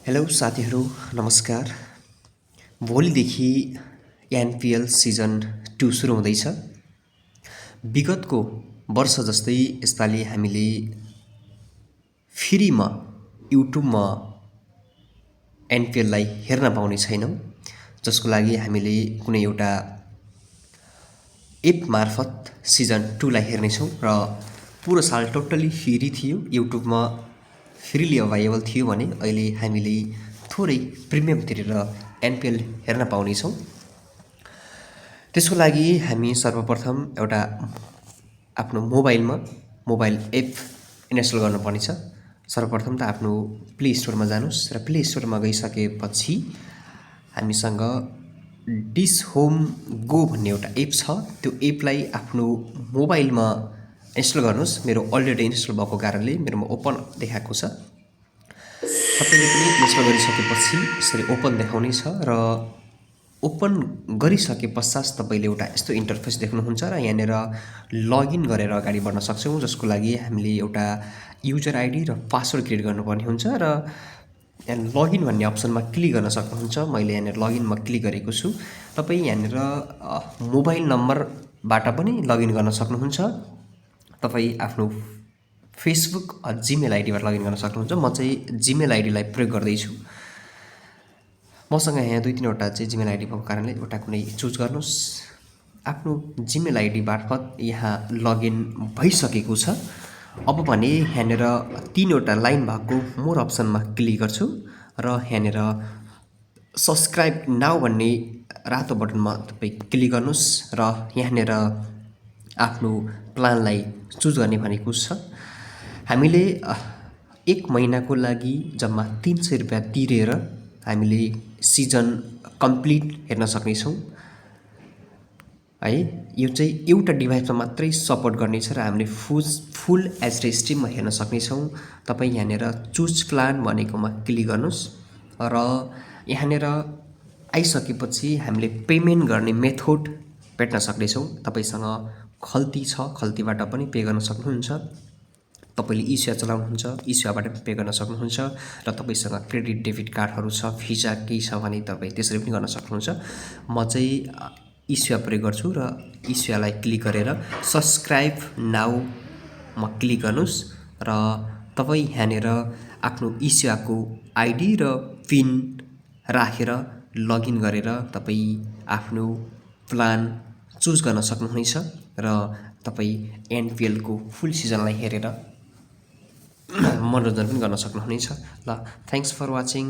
Hello साथीहरू नमस्कार। भोलिदेखि एनपिएल सिजन 2 सुरु हुँदैछ। विगतको वर्ष जस्तै यसपालि हामीले फ्रीमा युट्युबमा एनपिएललाई हेर्न पाउने छैनौँ, जसको लागि हामीले कुनै एउटा एप मार्फत सिजन 2 लाई हेर्नेछौँ र पुरो साल टोटल्ली फ्री थियो, युट्युबमा फ्रीली अभाइलेबल थियो भने अहिले हामीले थोरै प्रिमियम तिरेर एनपिएल हेर्न पाउनेछौँ। त्यसको लागि हामी सर्वप्रथम एउटा आफ्नो मोबाइल एप इन्स्टल गर्नुपर्नेछ। सर्वप्रथम त आफ्नो प्ले स्टोरमा जानुस् र प्ले स्टोरमा गइसकेपछि हामीसँग डिस होम गो भन्ने एउटा एप छ। त्यो एपलाई आफ्नो मोबाइलमा इन्स्टल गर्नुस्। मेरो अलरेडी इन्स्टल भएको कारणले मेरोमा ओपन देखाएको छ। तपाईले पनि इन्स्टल गरिसकेपछि यसरी ओपन देखाउने छ र ओपन गरिसके पश्चात तपाईले एउटा यस्तो इन्टरफेस देख्नुहुन्छ र यहाँनिर लगइन गरेर अगाडि बढ्न सक्छौँ, जसको लागि हामीले एउटा युजर आइडी र पासवर्ड क्रिएट गर्नुपर्ने हुन्छ र यहाँ लगइन भन्ने अप्सनमा क्लिक गर्न सक्नुहुन्छ। मैले यहाँनिर लगइनमा क्लिक गरेको छु। तपाईँ यहाँनिर मोबाइल नम्बरबाट पनि लगइन गर्न सक्नुहुन्छ। तपाईँ आफ्नो फेसबुक जिमेल आइडीबाट लगइन गर्न सक्नुहुन्छ। म चाहिँ जिमेल आइडीलाई प्रयोग गर्दैछु। मसँग यहाँ 2-3वटा चाहिँ जिमेल आइडी भएको कारणले एउटा कुनै चुज गर्नुस्। आफ्नो जिमेल आइडी मार्फत यहाँ लगइन भइसकेको छ। अब भने यहाँनिर 3वटा लाइन भएको मोर अप्सनमा क्लिक गर्छु र यहाँनिर सब्सक्राइब नाउ भन्ने रातो बटनमा तपाईँ क्लिक गर्नुस् र यहाँनिर आफ्नो प्लानलाई चुज गर्ने भनेको छ। हामीले 1 महिनाको लागि जम्मा 300 रुपैयाँ तिरेर हामीले सिजन कम्प्लिट हेर्न सक्नेछौँ है। यो चाहिँ एउटा डिभाइसमा मात्रै सपोर्ट गर्नेछ र हामीले फुल एचडी स्ट्रिममा हेर्न सक्नेछौँ। तपाईँ यहाँनिर चुज प्लान भनेकोमा क्लिक गर्नुस् र यहाँनिर आइसकेपछि हामीले पेमेन्ट गर्ने मेथड भेट्न सक्नेछौँ। तपाईसँग खल्ती छ, खल्तीबाट पनि पे गर्न सक्नुहुन्छ। तपाईले ई-सेवा चलाउनुहुन्छ, ई-सेवाबाट पनि पे गर्न सक्नुहुन्छ र तपाईसँग क्रेडिट डेबिट कार्डहरू छ, भिजा केही छ भने तपाईँ त्यसरी पनि गर्न सक्नुहुन्छ। म चाहिँ ई-सेवा प्रयोग गर्छु र ई-सेवालाई क्लिक गरेर सब्सक्राइब नाउमा क्लिक गर्नुस् र तपाईँ यहाँनिर आफ्नो ई-सेवाको आइडी र पिन राखेर लगइन गरेर तपाईँ आफ्नो प्लान चुज गर्न सक्नुहुनेछ र तपाईँ एनपिएलको फुल सिजनलाई हेरेर मनोरञ्जन पनि गर्न सक्नुहुनेछ। ल, थ्याङ्क्स फर वाचिङ।